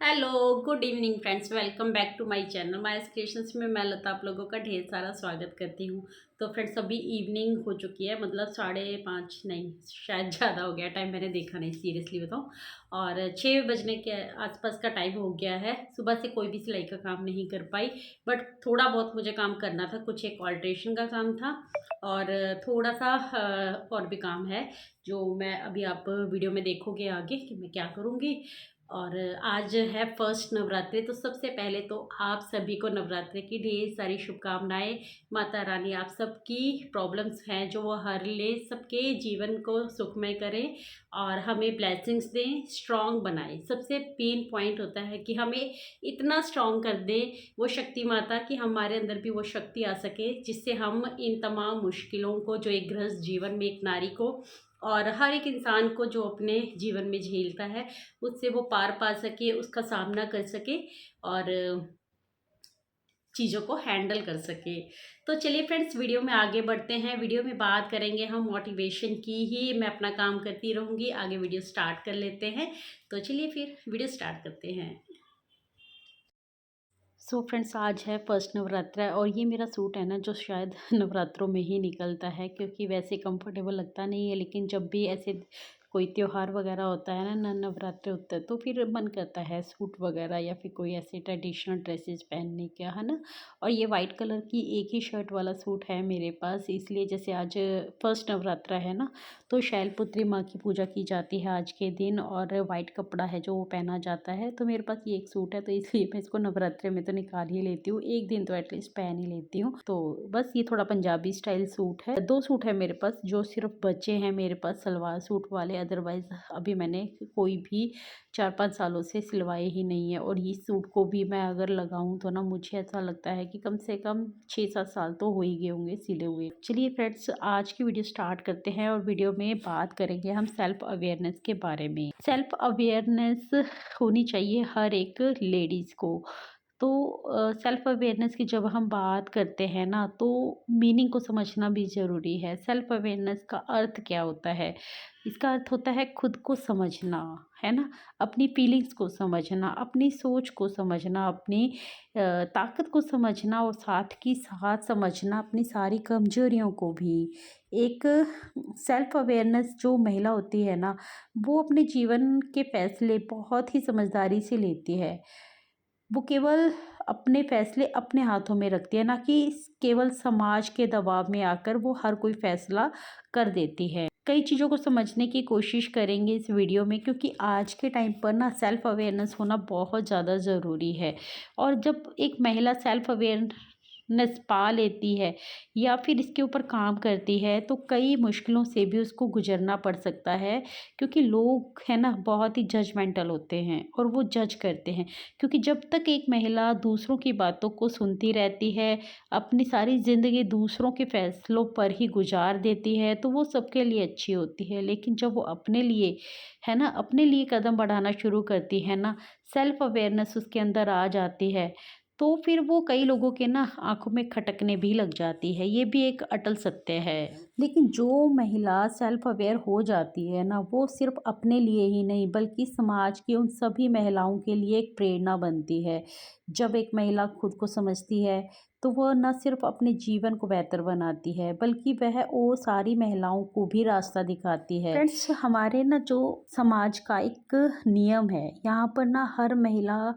Hello, good evening friends. Welcome back to my channel Maya's creations में मैं लता आप लोगों का ढेर सारा स्वागत करती हूँ। तो फ्रेंड्स अभी इवनिंग हो चुकी है, मतलब 5:30 नहीं शायद ज़्यादा हो गया टाइम, मैंने देखा नहीं सीरियसली बताऊँ। और 6 बजने के आसपास का टाइम हो गया है। सुबह से कोई भी सिलाई का काम नहीं कर पाई, बट थोड़ा बहुत मुझे काम करना था। कुछ एक ऑल्ट्रेशन का काम था और थोड़ा सा और भी काम है जो मैं अभी आप वीडियो में देखोगे आगे कि मैं क्या करूँगी। और आज है फर्स्ट नवरात्रि, तो सबसे पहले तो आप सभी को नवरात्रि की ढेर सारी शुभकामनाएं। माता रानी आप सबकी प्रॉब्लम्स हैं जो वो हर ले, सबके जीवन को सुखमय करें और हमें ब्लेसिंग्स दें, स्ट्रॉन्ग बनाए। सबसे मेन पॉइंट होता है कि हमें इतना स्ट्रॉन्ग कर दे वो शक्ति माता कि हमारे अंदर भी वो शक्ति आ सके, जिससे हम इन तमाम मुश्किलों को जो एक गृहस्थ जीवन में एक नारी को और हर एक इंसान को जो अपने जीवन में झेलता है उससे वो पार पा सके, उसका सामना कर सके और चीज़ों को हैंडल कर सके। तो चलिए फ्रेंड्स, वीडियो में आगे बढ़ते हैं। वीडियो में बात करेंगे हम मोटिवेशन की ही। मैं अपना काम करती रहूँगी, आगे वीडियो स्टार्ट कर लेते हैं। तो चलिए फिर वीडियो स्टार्ट करते हैं। सो फ्रेंड्स, आज है फर्स्ट नवरात्रा और ये मेरा सूट है ना जो शायद नवरात्रों में ही निकलता है, क्योंकि वैसे कंफर्टेबल लगता नहीं है। लेकिन जब भी ऐसे कोई त्योहार वगैरह होता है ना, नवरात्रि होता है, तो फिर मन करता है सूट वगैरह या फिर कोई ऐसे ट्रेडिशनल ड्रेसेस पहनने का, है ना। और ये वाइट कलर की एक ही शर्ट वाला सूट है मेरे पास, इसलिए जैसे आज फर्स्ट नवरात्रा है ना, तो शैलपुत्री माँ की पूजा की जाती है आज के दिन और वाइट कपड़ा है जो वो पहना जाता है। तो मेरे पास ये एक सूट है, तो इसलिए मैं इसको नवरात्रि में तो निकाल ही लेती हूँ, एक दिन तो एटलीस्ट पहन ही लेती हूँ। तो बस ये थोड़ा पंजाबी स्टाइल सूट है। 2 सूट है मेरे पास जो सिर्फ बचे हैं मेरे पास सलवार सूट वाले, अदरवाइज अभी मैंने कोई भी 4-5 सालों से सिलवाए ही नहीं है। और इस सूट को भी मैं अगर लगाऊं तो ना मुझे ऐसा लगता है कि कम से कम 6-7 साल तो हो ही गए होंगे सिले हुए। चलिए फ्रेंड्स, आज की वीडियो स्टार्ट करते हैं और वीडियो में बात करेंगे हम सेल्फ अवेयरनेस के बारे में। सेल्फ अवेयरनेस होनी चाहिए हर एक लेडीज़ को। तो सेल्फ अवेयरनेस की जब हम बात करते हैं ना, तो मीनिंग को समझना भी ज़रूरी है। सेल्फ अवेयरनेस का अर्थ क्या होता है? इसका अर्थ होता है खुद को समझना, है ना। अपनी फीलिंग्स को समझना, अपनी सोच को समझना, अपनी ताकत को समझना और साथ की साथ समझना अपनी सारी कमजोरियों को भी। एक सेल्फ अवेयरनेस जो महिला होती है ना, वो अपने जीवन के फैसले बहुत ही समझदारी से लेती है। वो केवल अपने फैसले अपने हाथों में रखती है, ना कि केवल समाज के दबाव में आकर वो हर कोई फैसला कर देती है। कई चीज़ों को समझने की कोशिश करेंगे इस वीडियो में, क्योंकि आज के टाइम पर ना सेल्फ अवेयरनेस होना बहुत ज़्यादा ज़रूरी है। और जब एक महिला सेल्फ अवेयरनेस पा लेती है या फिर इसके ऊपर काम करती है, तो कई मुश्किलों से भी उसको गुजरना पड़ सकता है, क्योंकि लोग है ना बहुत ही जजमेंटल होते हैं और वो जज करते हैं। क्योंकि जब तक एक महिला दूसरों की बातों को सुनती रहती है, अपनी सारी ज़िंदगी दूसरों के फैसलों पर ही गुजार देती है, तो वो सबके लिए अच्छी होती है। लेकिन जब वो अपने लिए है ना, अपने लिए कदम बढ़ाना शुरू करती है ना, सेल्फ अवेयरनेस उसके अंदर आ जाती है, तो फिर वो कई लोगों के ना आँखों में खटकने भी लग जाती है। ये भी एक अटल सत्य है। लेकिन जो महिला सेल्फ अवेयर हो जाती है ना, वो सिर्फ अपने लिए ही नहीं बल्कि समाज की उन सभी महिलाओं के लिए एक प्रेरणा बनती है। जब एक महिला खुद को समझती है, तो वह न सिर्फ अपने जीवन को बेहतर बनाती है, बल्कि वह वो सारी महिलाओं को भी रास्ता दिखाती है। फ्रेंड्स, हमारे ना जो समाज का एक नियम है, यहाँ पर ना हर महिला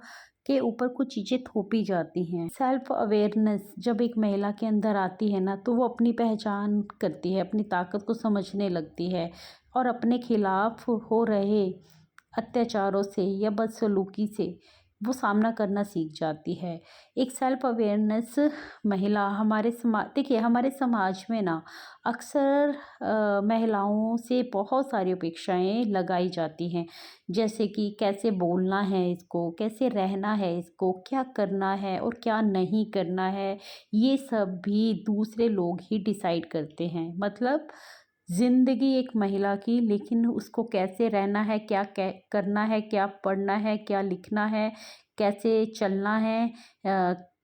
के ऊपर कुछ चीज़ें थोपी जाती हैं। सेल्फ अवेयरनेस जब एक महिला के अंदर आती है ना, तो वो अपनी पहचान करती है, अपनी ताकत को समझने लगती है और अपने खिलाफ हो रहे अत्याचारों से या बदसलूकी से वो सामना करना सीख जाती है। एक सेल्फ अवेयरनेस महिला हमारे समाज, देखिए हमारे समाज में ना अक्सर महिलाओं से बहुत सारी अपेक्षाएं लगाई जाती हैं, जैसे कि कैसे बोलना है इसको, कैसे रहना है इसको, क्या करना है और क्या नहीं करना है। ये सब भी दूसरे लोग ही डिसाइड करते हैं। मतलब ज़िंदगी एक महिला की, लेकिन उसको कैसे रहना है, क्या करना है, क्या पढ़ना है, क्या लिखना है, कैसे चलना है,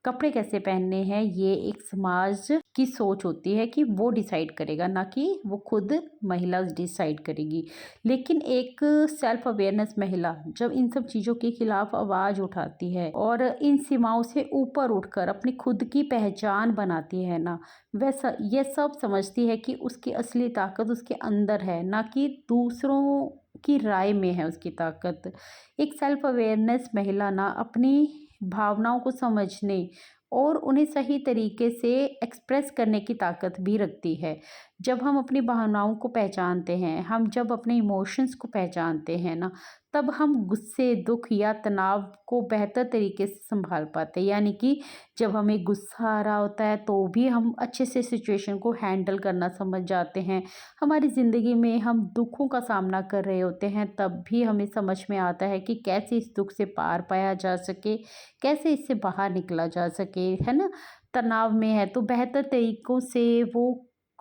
कपड़े कैसे पहनने हैं ये एक समाज की सोच होती है कि वो डिसाइड करेगा, ना कि वो खुद महिला डिसाइड करेगी। लेकिन एक सेल्फ अवेयरनेस महिला जब इन सब चीज़ों के खिलाफ आवाज़ उठाती है और इन सीमाओं से ऊपर उठकर अपनी खुद की पहचान बनाती है ना, वैसा ये सब समझती है कि उसकी असली ताकत उसके अंदर है, ना कि दूसरों की राय में है उसकी ताकत। एक सेल्फ अवेयरनेस महिला ना अपनी भावनाओं को समझने और उन्हें सही तरीके से एक्सप्रेस करने की ताकत भी रखती है। जब हम अपनी भावनाओं को पहचानते हैं, हम जब अपने इमोशंस को पहचानते हैं ना, तब हम गुस्से, दुख या तनाव को बेहतर तरीके से सँभाल पाते हैं। यानी कि जब हमें गुस्सा आ रहा होता है तो भी हम अच्छे से सिचुएशन को हैंडल करना समझ जाते हैं। हमारी ज़िंदगी में हम दुखों का सामना कर रहे होते हैं, तब भी हमें समझ में आता है कि कैसे इस दुख से पार पाया जा सके, कैसे इससे बाहर निकला जा सके, है ना? तनाव में है तो बेहतर तरीकों से वो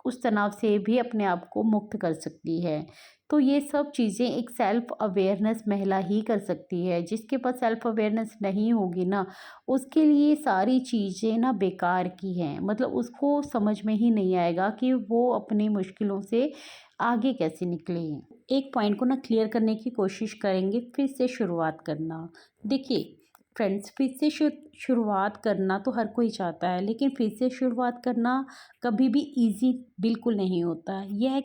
उस तनाव से भी अपने आप को मुक्त कर सकती है। तो ये सब चीज़ें एक सेल्फ अवेयरनेस महिला ही कर सकती है। जिसके पास सेल्फ अवेयरनेस नहीं होगी ना, उसके लिए सारी चीज़ें ना बेकार की हैं। मतलब उसको समझ में ही नहीं आएगा कि वो अपनी मुश्किलों से आगे कैसे निकले। एक पॉइंट को ना क्लियर करने की कोशिश करेंगे, फिर से शुरुआत करना। देखिए फ्रेंड्स, फिर से शुरुआत करना तो हर कोई चाहता है, लेकिन फिर से शुरुआत करना कभी भी ईज़ी बिल्कुल नहीं होता। ये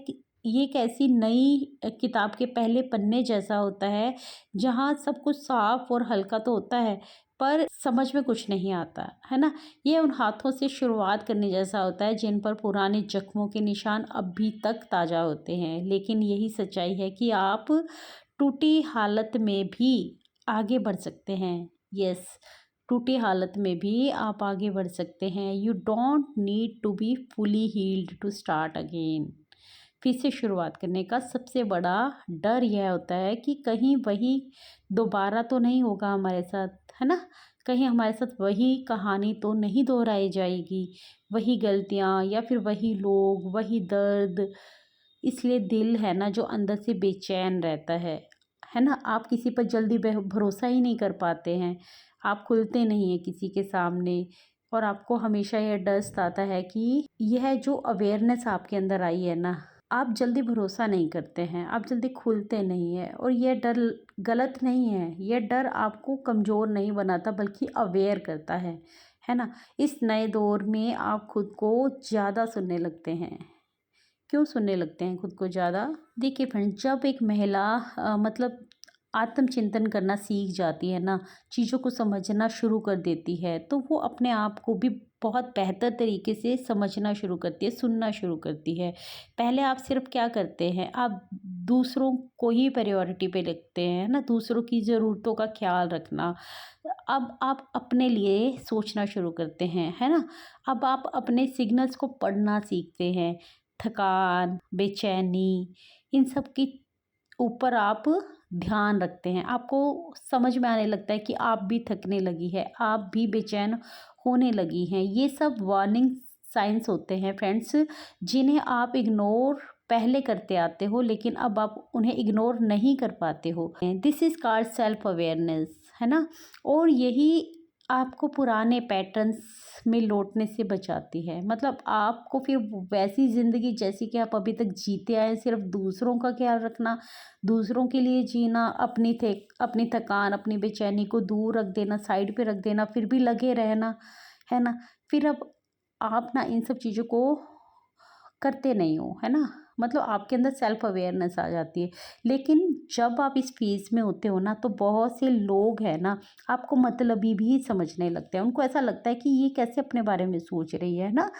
एक ऐसी नई किताब के पहले पन्ने जैसा होता है, जहाँ सब कुछ साफ और हल्का तो होता है, पर समझ में कुछ नहीं आता, है ना? ये उन हाथों से शुरुआत करने जैसा होता है, जिन पर पुराने जख्मों के निशान अभी तक ताज़ा होते हैं। लेकिन यही सच्चाई है कि आप टूटी हालत में भी आगे बढ़ सकते हैं। यस, टूटी हालत में भी आप आगे बढ़ सकते हैं। You don't need to be fully healed to start again. फिर से शुरुआत करने का सबसे बड़ा डर यह होता है कि कहीं वही दोबारा तो नहीं होगा हमारे साथ, है ना? कहीं हमारे साथ वही कहानी तो नहीं दोहराई जाएगी, वही गलतियाँ या फिर वही लोग, वही दर्द। इसलिए दिल है ना जो अंदर से बेचैन रहता है ना? आप किसी पर जल्दी भरोसा ही नहीं कर पाते हैं, आप खुलते नहीं हैं किसी के सामने, और आपको हमेशा यह डर सताता है कि यह जो अवेयरनेस आपके अंदर आई है ना, आप जल्दी भरोसा नहीं करते हैं, आप जल्दी खुलते नहीं हैं, और यह डर गलत नहीं है। यह डर आपको कमज़ोर नहीं बनाता बल्कि अवेयर करता है ना? इस नए दौर में आप खुद को ज़्यादा सुनने लगते हैं। क्यों सुनने लगते हैं खुद को ज़्यादा? देखिए फ्रेंड्स, जब एक महिला मतलब आत्मचिंतन करना सीख जाती है ना, चीज़ों को समझना शुरू कर देती है, तो वो अपने आप को भी बहुत बेहतर तरीके से समझना शुरू करती है, सुनना शुरू करती है। पहले आप सिर्फ क्या करते हैं, आप दूसरों को ही प्रायोरिटी पे रखते हैं, है ना? दूसरों की ज़रूरतों का ख्याल रखना। अब आप अपने लिए सोचना शुरू करते हैं, है ना? अब आप अपने सिग्नल्स को पढ़ना सीखते हैं। थकान, बेचैनी, इन सब की ऊपर आप ध्यान रखते हैं। आपको समझ में आने लगता है कि आप भी थकने लगी है, आप भी बेचैन होने लगी हैं। ये सब वार्निंग साइंस होते हैं फ्रेंड्स, जिन्हें आप इग्नोर पहले करते आते हो, लेकिन अब आप उन्हें इग्नोर नहीं कर पाते हो। This is called self awareness, है ना? और यही आपको पुराने पैटर्न्स में लौटने से बचाती है। मतलब आपको फिर वैसी ज़िंदगी जैसी कि आप अभी तक जीते आए, सिर्फ़ दूसरों का ख़्याल रखना, दूसरों के लिए जीना, अपनी थकान, अपनी बेचैनी को दूर रख देना, साइड पे रख देना, फिर भी लगे रहना, है ना? फिर अब आप ना इन सब चीज़ों को करते नहीं हो, है ना? मतलब आपके अंदर सेल्फ अवेयरनेस आ जाती है। लेकिन जब आप इस फ़ेज़ में होते हो ना, तो बहुत से लोग हैं ना, आपको मतलबी भी समझने लगते हैं। उनको ऐसा लगता है कि ये कैसे अपने बारे में सोच रही है ना?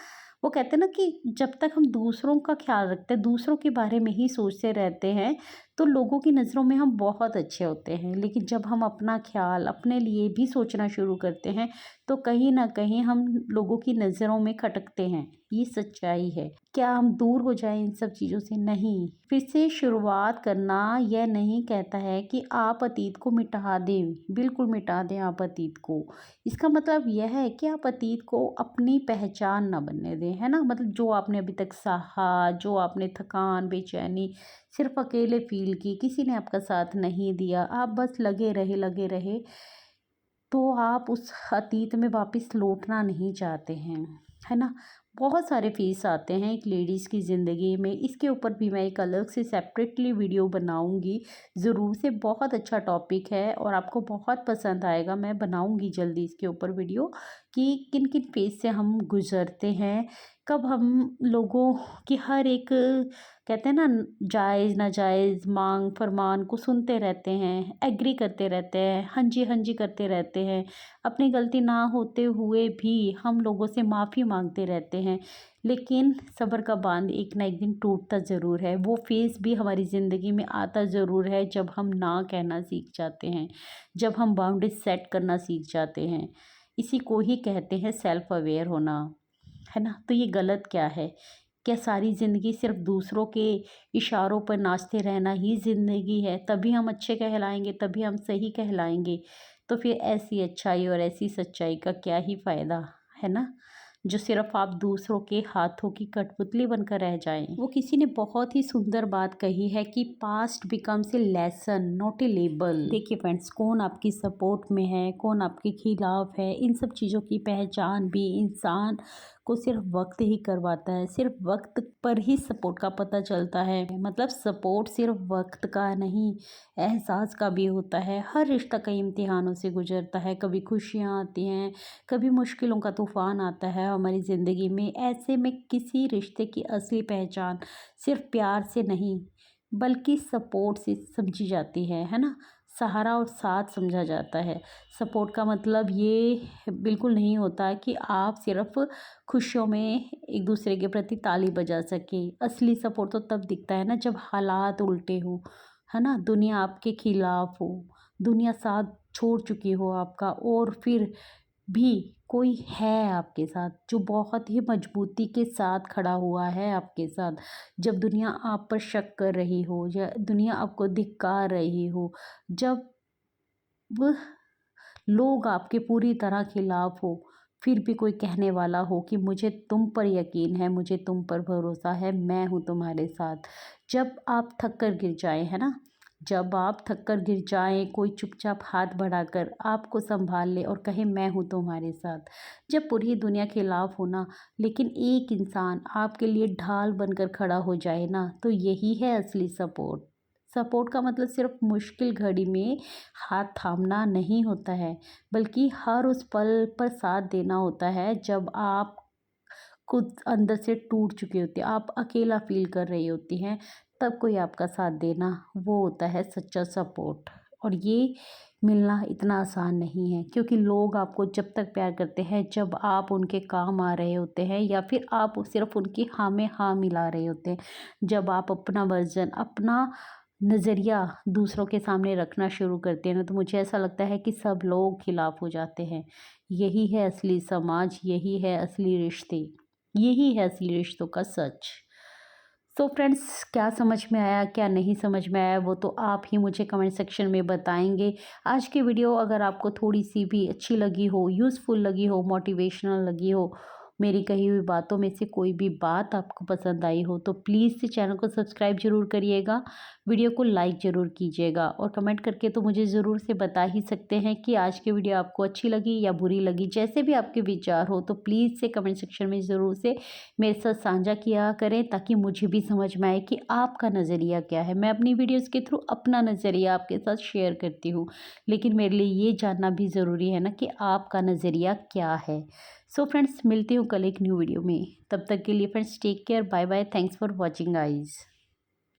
वो कहते हैं ना कि जब तक हम दूसरों का ख़्याल रखते हैं, दूसरों के बारे में ही सोचते रहते हैं, तो लोगों की नज़रों में हम बहुत अच्छे होते हैं। लेकिन जब हम अपना ख़्याल अपने लिए भी सोचना शुरू करते हैं, तो कहीं न कहीं हम लोगों की नज़रों में खटकते हैं। ये सच्चाई है। क्या हम दूर हो जाएँ इन सब चीज़ों से? नहीं। फिर से शुरुआत करना यह नहीं कहता है कि आप अतीत को मिटा दें, बिल्कुल मिटा दें आप अतीत को। इसका मतलब यह है कि आप अतीत को अपनी पहचान ना बनने दें, है ना? मतलब जो आपने अभी तक सहा, जो आपने थकान, बेचैनी सिर्फ़ अकेले फ़ील की, किसी ने आपका साथ नहीं दिया, आप बस लगे रहे, तो आप उस अतीत में वापस लौटना नहीं चाहते हैं, है ना? बहुत सारे फ़ेज़ आते हैं एक लेडीज़ की ज़िंदगी में, इसके ऊपर भी मैं एक अलग से सेपरेटली वीडियो बनाऊँगी ज़रूर से। बहुत अच्छा टॉपिक है और आपको बहुत पसंद आएगा। मैं बनाऊँगी जल्दी इसके ऊपर वीडियो कि किन-किन फ़ेज़ से हम गुज़रते हैं, कब हम लोगों की हर एक कहते हैं ना जायज़ नाजायज़ मांग फरमान को सुनते रहते हैं, एग्री करते रहते हैं, हाँ जी हाँ जी करते रहते हैं, अपनी गलती ना होते हुए भी हम लोगों से माफ़ी मांगते रहते हैं। लेकिन सब्र का बांध एक ना एक दिन टूटता ज़रूर है। वो फेज़ भी हमारी ज़िंदगी में आता ज़रूर है जब हम ना कहना सीख जाते हैं, जब हम बाउंड्रीज सेट करना सीख जाते हैं। इसी को ही कहते हैं सेल्फ अवेयर होना, है ना? तो ये गलत क्या है? क्या सारी ज़िंदगी सिर्फ़ दूसरों के इशारों पर नाचते रहना ही ज़िंदगी है? तभी हम अच्छे कहलाएँगे, तभी हम सही कहलाएँगे। तो फिर ऐसी अच्छाई और ऐसी सच्चाई का क्या ही फ़ायदा, है ना? जो सिर्फ़ आप दूसरों के हाथों की कठपुतली बनकर रह जाएँ। वो किसी ने बहुत ही सुंदर बात कही है कि past becomes a lesson not a label. देखिए फ्रेंड्स, कौन आपकी सपोर्ट में है, कौन आपके खिलाफ है, इन सब चीज़ों की पहचान भी इंसान को सिर्फ वक्त ही करवाता है। सिर्फ वक्त पर ही सपोर्ट का पता चलता है। मतलब सपोर्ट सिर्फ वक्त का नहीं, एहसास का भी होता है। हर रिश्ता कई इम्तिहानों से गुजरता है। कभी खुशियाँ आती हैं, कभी मुश्किलों का तूफान आता है हमारी ज़िंदगी में। ऐसे में किसी रिश्ते की असली पहचान सिर्फ प्यार से नहीं बल्कि सपोर्ट से समझी जाती है ना? सहारा और साथ समझा जाता है। सपोर्ट का मतलब ये बिल्कुल नहीं होता कि आप सिर्फ खुशियों में एक दूसरे के प्रति ताली बजा सकें। असली सपोर्ट तो तब दिखता है ना जब हालात उल्टे हों, है ना? दुनिया आपके खिलाफ हो, दुनिया साथ छोड़ चुकी हो आपका और फिर भी कोई है आपके साथ जो बहुत ही मजबूती के साथ खड़ा हुआ है आपके साथ। जब दुनिया आप पर शक कर रही हो या दुनिया आपको धिक्कार रही हो, जब वह लोग आपके पूरी तरह खिलाफ हो, फिर भी कोई कहने वाला हो कि मुझे तुम पर यकीन है, मुझे तुम पर भरोसा है, मैं हूँ तुम्हारे साथ। जब आप थक कर गिर जाएँ, है ना? जब आप थक कर गिर जाएँ, कोई चुपचाप हाथ बढ़ाकर आपको सँभाल ले और कहे मैं हूँ तुम्हारे साथ। जब पूरी दुनिया खिलाफ हो ना, लेकिन एक इंसान आपके लिए ढाल बनकर खड़ा हो जाए ना, तो यही है असली सपोर्ट। सपोर्ट का मतलब सिर्फ़ मुश्किल घड़ी में हाथ थामना नहीं होता है, बल्कि हर उस पल पर साथ देना होता है जब आप खुद अंदर से टूट चुकी होती हैं, आप अकेला फ़ील कर रही होती हैं, तब कोई आपका साथ देना, वो होता है सच्चा सपोर्ट। और ये मिलना इतना आसान नहीं है क्योंकि लोग आपको जब तक प्यार करते हैं जब आप उनके काम आ रहे होते हैं या फिर आप सिर्फ़ उनकी हाँ में हाँ मिला रहे होते हैं। जब आप अपना वर्ज़न, अपना नज़रिया दूसरों के सामने रखना शुरू करते हैं ना, तो मुझे ऐसा लगता है कि सब लोग खिलाफ हो जाते हैं। यही है असली समाज, यही है असली रिश्ते, यही है असली रिश्तों का सच। तो फ्रेंड्स, क्या समझ में आया, क्या नहीं समझ में आया, वो तो आप ही मुझे कमेंट सेक्शन में बताएंगे। आज की वीडियो अगर आपको थोड़ी सी भी अच्छी लगी हो, यूज़फुल लगी हो, मोटिवेशनल लगी हो, मेरी कही हुई बातों में से कोई भी बात आपको पसंद आई हो, तो प्लीज़ से चैनल को सब्सक्राइब ज़रूर करिएगा, वीडियो को लाइक ज़रूर कीजिएगा और कमेंट करके तो मुझे ज़रूर से बता ही सकते हैं कि आज की वीडियो आपको अच्छी लगी या बुरी लगी। जैसे भी आपके विचार हो तो प्लीज़ से कमेंट सेक्शन में ज़रूर से मेरे साथ साझा किया करें ताकि मुझे भी समझ में आए कि आपका नज़रिया क्या है। मैं अपनी वीडियोज़ के थ्रू अपना नज़रिया आपके साथ शेयर करती हूँ, लेकिन मेरे लिए ये जानना भी ज़रूरी है ना कि आपका नज़रिया क्या है। सो फ्रेंड्स, मिलती हूँ कल एक न्यू वीडियो में। तब तक के लिए friends take care, bye bye, thanks for watching guys.